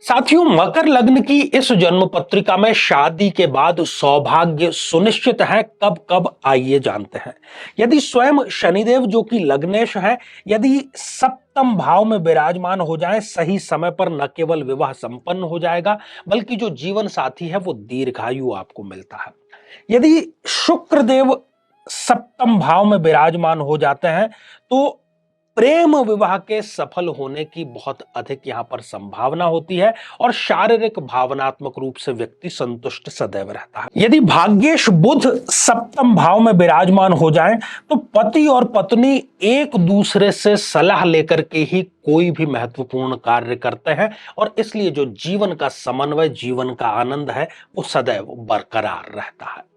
साथियों, मकर लग्न की इस जन्म पत्रिका में शादी के बाद सौभाग्य सुनिश्चित है। कब कब आइए जानते हैं। यदि स्वयं शनिदेव जो कि लग्नेश है, यदि सप्तम भाव में विराजमान हो जाए सही समय पर न केवल विवाह संपन्न हो जाएगा, बल्कि जो जीवन साथी है वो दीर्घायु आपको मिलता है। यदि शुक्र देव सप्तम भाव में विराजमान हो जाते हैं तो प्रेम विवाह के सफल होने की बहुत अधिक यहां पर संभावना होती है और शारीरिक भावनात्मक रूप से व्यक्ति संतुष्ट सदैव रहता है। यदि भाग्येश बुध सप्तम भाव में विराजमान हो जाएं तो पति और पत्नी एक दूसरे से सलाह लेकर के ही कोई भी महत्वपूर्ण कार्य करते हैं और इसलिए जो जीवन का समन्वय, जीवन का आनंद है वो सदैव बरकरार रहता है।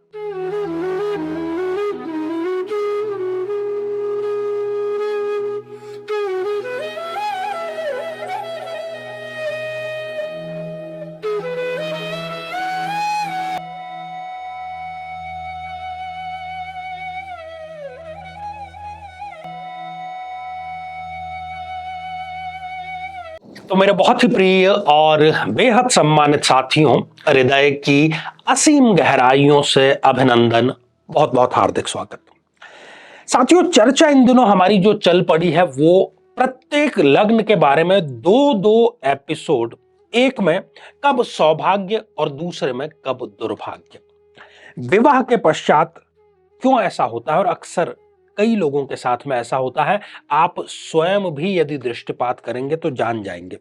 तो मेरे बहुत ही प्रिय और बेहद सम्मानित साथियों, हृदय की असीम गहराइयों से अभिनंदन, बहुत बहुत हार्दिक स्वागत। साथियों, चर्चा इन दिनों हमारी जो चल पड़ी है वो प्रत्येक लग्न के बारे में दो दो एपिसोड, एक में कब सौभाग्य और दूसरे में कब दुर्भाग्य। विवाह के पश्चात क्यों ऐसा होता है और अक्सर कई लोगों के साथ में ऐसा होता है, आप स्वयं भी यदि दृष्टिपात करेंगे तो जान जाएंगे।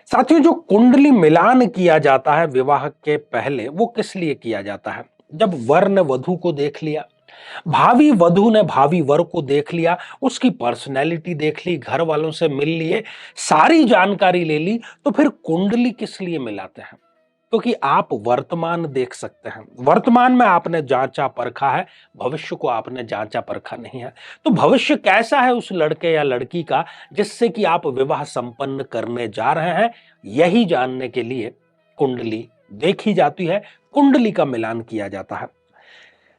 साथियों, जो कुंडली मिलान किया जाता है विवाह के पहले, वो किस लिए किया जाता है? जब वर ने वधु को देख लिया, भावी वधु ने भावी वर को देख लिया, उसकी पर्सनैलिटी देख ली, घर वालों से मिल लिए, सारी जानकारी ले ली, तो फिर कुंडली किस लिए मिलाते हैं? क्योंकि आप वर्तमान देख सकते हैं। वर्तमान में आपने जांचा परखा है, भविष्य को आपने जांचा परखा नहीं है। तो भविष्य कैसा है उस लड़के या लड़की का जिससे कि आप विवाह संपन्न करने जा रहे हैं, यही जानने के लिए कुंडली देखी जाती है, कुंडली का मिलान किया जाता है।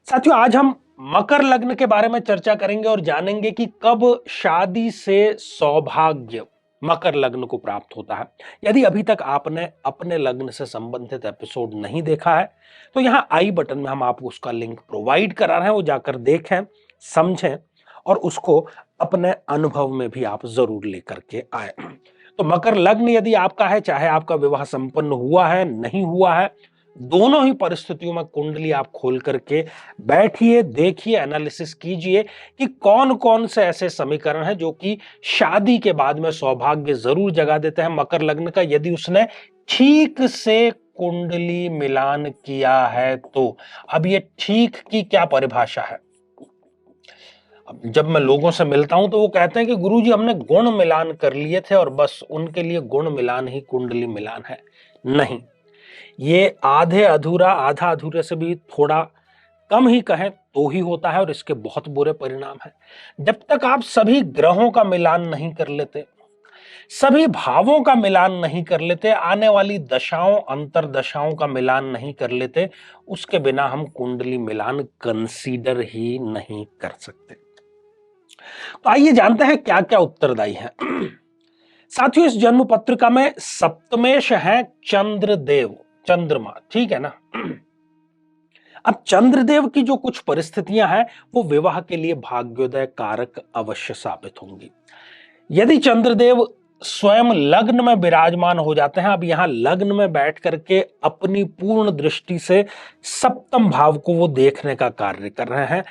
साथियों, आज हम मकर लग्न के बारे में चर्चा करेंगे और जानेंगे कि कब शादी से सौभाग्य मकर लग्न को प्राप्त होता है। यदि अभी तक आपने अपने लग्न से संबंधित एपिसोड नहीं देखा है तो यहां आई बटन में हम आपको उसका लिंक प्रोवाइड करा रहे हैं, वो जाकर देखें, समझें और उसको अपने अनुभव में भी आप जरूर लेकर के आए। तो मकर लग्न यदि आपका है, चाहे आपका विवाह संपन्न हुआ है नहीं हुआ है, दोनों ही परिस्थितियों में कुंडली आप खोल करके बैठिए, देखिए, एनालिसिस कीजिए कि कौन कौन से ऐसे समीकरण हैं जो कि शादी के बाद में सौभाग्य जरूर जगा देते हैं मकर लग्न का, यदि उसने ठीक से कुंडली मिलान किया है तो। अब ये ठीक की क्या परिभाषा है? अब जब मैं लोगों से मिलता हूं तो वो कहते हैं कि गुरुजी हमने गुण मिलान कर लिए थे और बस उनके लिए गुण मिलान ही कुंडली मिलान है। नहीं, ये आधे अधूरा, आधा अधूरे से भी थोड़ा कम ही कहें तो ही होता है और इसके बहुत बुरे परिणाम हैं। जब तक आप सभी ग्रहों का मिलान नहीं कर लेते, सभी भावों का मिलान नहीं कर लेते, आने वाली दशाओं, अंतर दशाओं का मिलान नहीं कर लेते, उसके बिना हम कुंडली मिलान कंसीडर ही नहीं कर सकते। तो आइए जानते हैं क्या क्या उत्तरदायी है। साथियों, इस जन्म पत्रिका में सप्तमेश है चंद्रदेव, चंद्रमा, ठीक है ना। अब चंद्रदेव की जो कुछ परिस्थितियां हैं वो विवाह के लिए भाग्योदय कारक अवश्य साबित होंगी। यदि चंद्रदेव स्वयं लग्न में विराजमान हो जाते हैं, अब यहां लग्न में बैठ करके अपनी पूर्ण दृष्टि से सप्तम भाव को वो देखने का कार्य कर रहे हैं,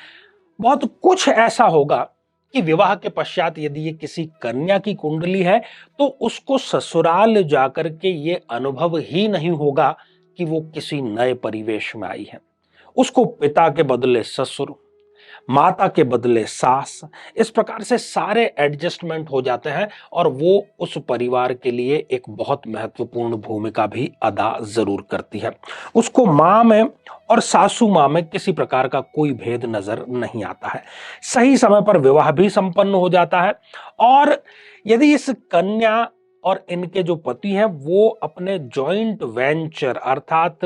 बहुत कुछ ऐसा होगा कि विवाह के पश्चात यदि ये किसी कन्या की कुंडली है तो उसको ससुराल जाकर के ये अनुभव ही नहीं होगा कि वो किसी नए परिवेश में आई है। उसको पिता के बदले ससुर, माता के बदले सास, इस प्रकार से सारे एडजस्टमेंट हो जाते हैं और वो उस परिवार के लिए एक बहुत महत्वपूर्ण भूमिका भी अदा जरूर करती है। उसको मां में और सासू मां में किसी प्रकार का कोई भेद नजर नहीं आता है। सही समय पर विवाह भी संपन्न हो जाता है और यदि इस कन्या और इनके जो पति हैं वो अपने जॉइंट वेंचर अर्थात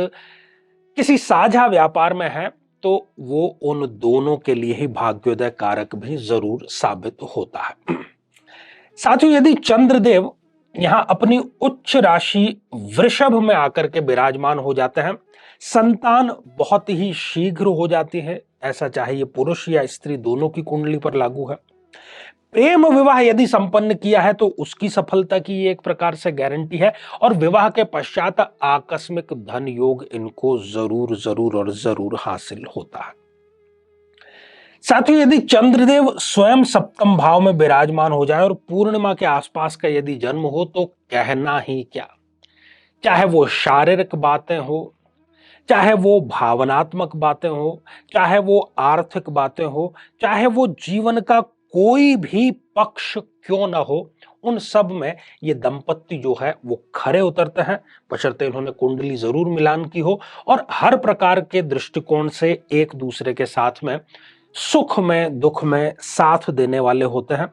किसी साझा व्यापार में है तो वो उन दोनों के लिए ही भाग्योदय कारक भी जरूर साबित होता है। साथियों, यदि चंद्रदेव यहां अपनी उच्च राशि वृषभ में आकर के विराजमान हो जाते हैं। संतान बहुत ही शीघ्र हो जाती है, ऐसा चाहे ये पुरुष या स्त्री दोनों की कुंडली पर लागू है। प्रेम विवाह यदि संपन्न किया है तो उसकी सफलता की ये एक प्रकार से गारंटी है, और विवाह के पश्चात आकस्मिक धन योग इनको जरूर जरूर और जरूर हासिल होता है। साथ ही यदि चंद्रदेव स्वयं सप्तम भाव में विराजमान हो जाए और पूर्णिमा के आसपास का यदि जन्म हो तो कहना ही क्या। चाहे वो शारीरिक बातें हो, चाहे वो भावनात्मक बातें हो, चाहे वो आर्थिक बातें हो, चाहे वो जीवन का कोई भी पक्ष क्यों ना हो, उन सब में ये दंपत्ति जो है वो खरे उतरते हैं, बशर्ते उन्होंने कुंडली जरूर मिलान की हो और हर प्रकार के दृष्टिकोण से एक दूसरे के साथ में सुख में दुख में साथ देने वाले होते हैं।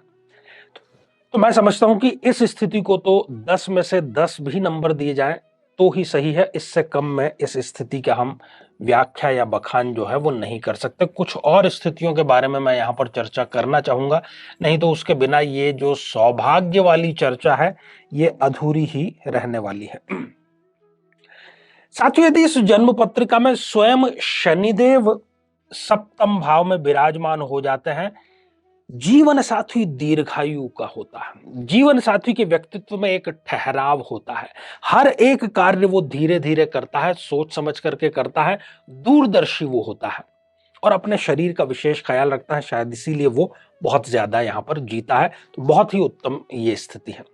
तो मैं समझता हूं कि इस स्थिति को तो 10 में से 10 भी नंबर दिए जाएं तो ही सही है। इससे कम में इस स्थिति का हम व्याख्या या बखान जो है वो नहीं कर सकते। कुछ और स्थितियों के बारे में मैं यहां पर चर्चा करना चाहूंगा, नहीं तो उसके बिना ये जो सौभाग्य वाली चर्चा है ये अधूरी ही रहने वाली है। साथियों, यदि इस जन्म पत्रिका में स्वयं शनिदेव सप्तम भाव में विराजमान हो जाते हैं, जीवन साथी दीर्घायु का होता है। जीवन साथी के व्यक्तित्व में एक ठहराव होता है, हर एक कार्य वो धीरे धीरे करता है, सोच समझ करके करता है, दूरदर्शी वो होता है और अपने शरीर का विशेष ख्याल रखता है। शायद इसीलिए वो बहुत ज्यादा यहां पर जीता है। तो बहुत ही उत्तम ये स्थिति है।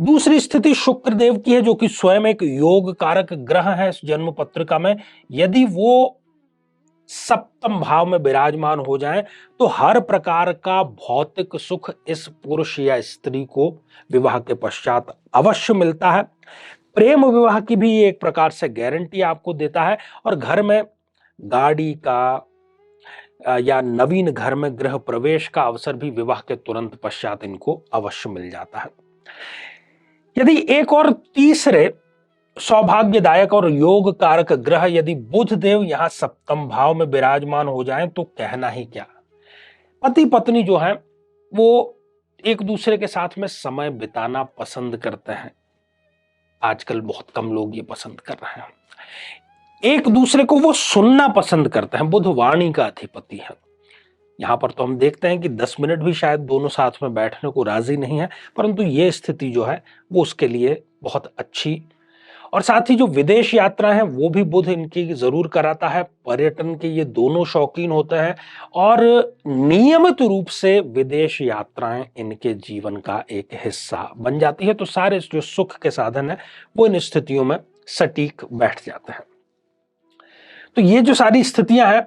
दूसरी स्थिति शुक्र देव की है, जो कि स्वयं एक योग कारक ग्रह है इस जन्म पत्रिका में। यदि वो सप्तम भाव में विराजमान हो जाएं तो हर प्रकार का भौतिक सुख इस पुरुष या स्त्री को विवाह के पश्चात अवश्य मिलता है। प्रेम विवाह की भी एक प्रकार से गारंटी आपको देता है और घर में गाड़ी का या नवीन घर में गृह प्रवेश का अवसर भी विवाह के तुरंत पश्चात इनको अवश्य मिल जाता है। यदि एक और तीसरे सौभाग्यदायक और योग कारक ग्रह यदि बुध देव यहां सप्तम भाव में विराजमान हो जाएं तो कहना ही क्या। पति पत्नी जो है वो एक दूसरे के साथ में समय बिताना पसंद करते हैं। आजकल बहुत कम लोग ये पसंद कर रहे हैं। एक दूसरे को वो सुनना पसंद करते हैं। बुध वाणी का अधिपति है। यहां पर तो हम देखते हैं कि 10 मिनट भी शायद दोनों साथ में बैठने को राजी नहीं है, परंतु ये स्थिति जो है वो उसके लिए बहुत अच्छी। और साथ ही जो विदेश यात्रा है वो भी बुध इनकी जरूर कराता है। पर्यटन के ये दोनों शौकीन होते हैं और नियमित रूप से विदेश यात्राएं इनके जीवन का एक हिस्सा बन जाती है। तो सारे जो सुख के साधन है वो इन स्थितियों में सटीक बैठ जाते हैं। तो ये जो सारी स्थितियां हैं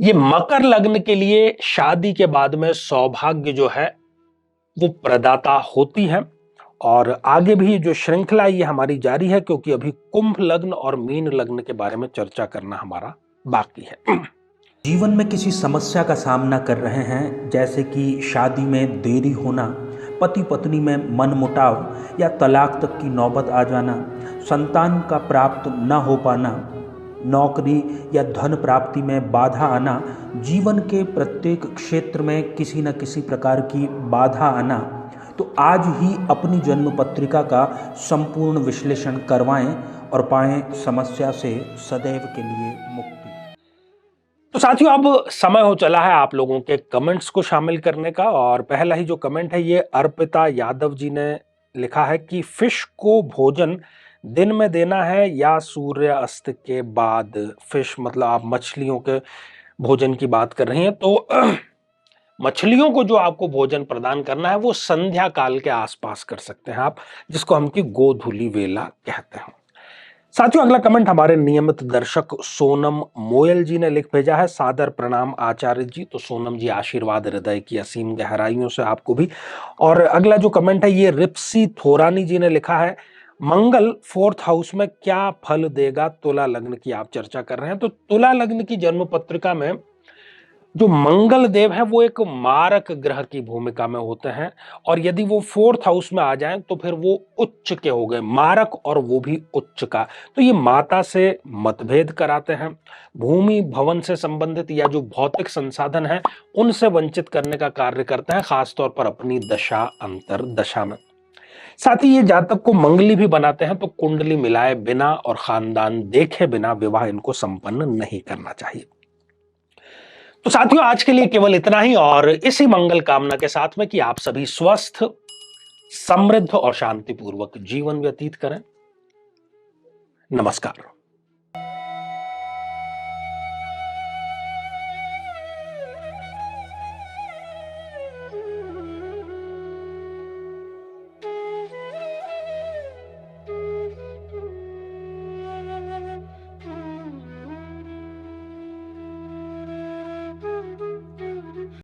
ये मकर लग्न के लिए शादी के बाद में सौभाग्य जो है वो प्रदाता होती है। और आगे भी जो श्रृंखला ये हमारी जारी है, क्योंकि अभी कुंभ लग्न और मीन लग्न के बारे में चर्चा करना हमारा बाकी है। जीवन में किसी समस्या का सामना कर रहे हैं, जैसे कि शादी में देरी होना, पति पत्नी में मनमुटाव या तलाक तक की नौबत आ जाना, संतान का प्राप्त न हो पाना, नौकरी या धन प्राप्ति में बाधा आना, जीवन के प्रत्येक क्षेत्र में किसी न किसी प्रकार की बाधा आना, तो आज ही अपनी जन्म पत्रिका का संपूर्ण विश्लेषण करवाएं और पाएं समस्या से सदैव के लिए मुक्ति। तो साथियों, अब समय हो चला है आप लोगों के कमेंट्स को शामिल करने का। और पहला ही जो कमेंट है ये अर्पिता यादव जी ने लिखा है कि फिश को भोजन दिन में देना है या सूर्य अस्त के बाद। फिश मतलब आप मछलियों के भोजन की बात कर रही हैं। तो मछलियों को जो आपको भोजन प्रदान करना है वो संध्या काल के आसपास कर सकते हैं आप, जिसको हम की गोधूली वेला कहते हैं। साथियों, अगला कमेंट हमारे नियमित दर्शक सोनम मोयल जी ने लिख भेजा है। सादर प्रणाम आचार्य जी। तो सोनम जी, आशीर्वाद हृदय की असीम गहराइयों से आपको भी। और अगला जो कमेंट है ये रिप्सी थोरानी जी ने लिखा है, मंगल 4th हाउस में क्या फल देगा। तुला लग्न की आप चर्चा कर रहे हैं। तो तुला लग्न की जन्म पत्रिका में जो मंगल देव है वो एक मारक ग्रह की भूमिका में होते हैं, और यदि वो 4th हाउस में आ जाएं तो फिर वो उच्च के हो गए, मारक और वो भी उच्च का। तो ये माता से मतभेद कराते हैं, भूमि भवन से संबंधित या जो भौतिक संसाधन है उनसे वंचित करने का कार्य करते हैं, खासतौर पर अपनी दशा अंतर दशा में। साथ ही ये जातक को मंगली भी बनाते हैं तो कुंडली मिलाए बिना और खानदान देखे बिना विवाह इनको संपन्न नहीं करना चाहिए। तो साथियों, आज के लिए केवल इतना ही, और इसी मंगल कामना के साथ में कि आप सभी स्वस्थ, समृद्ध और शांतिपूर्वक जीवन व्यतीत करें। नमस्कार।